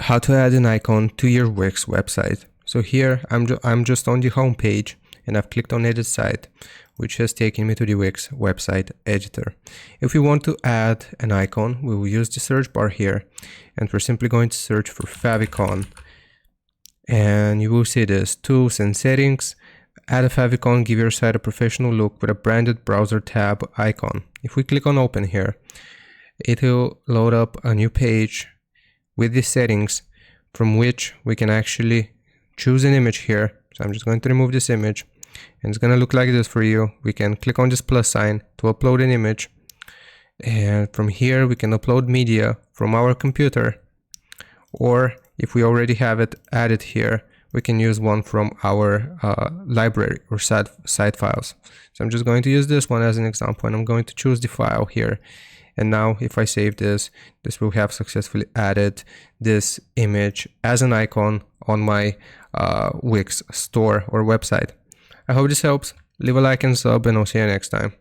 how to add an icon to your Wix website. So here I'm just on the home page and I've clicked on edit site, which has taken me to the Wix website editor. If we want to add an icon, we will use the search bar here and we're simply going to search for favicon, and you will see this: tools and settings, add a favicon, give your site a professional look with a branded browser tab icon. If we click on open here, it will load up a new page with the settings from which we can actually choose an image here. So I'm just going to remove this image and it's going to look like this for you. We can click on this plus sign to upload an image, and from here we can upload media from our computer, or if we already have it added here, we can use one from our library or site files. So I'm just going to use this one as an example, and I'm going to choose the file here. And now if I save this, this will have successfully added this image as an icon on my Wix store or website. I hope this helps. Leave a like and sub, and I'll see you next time.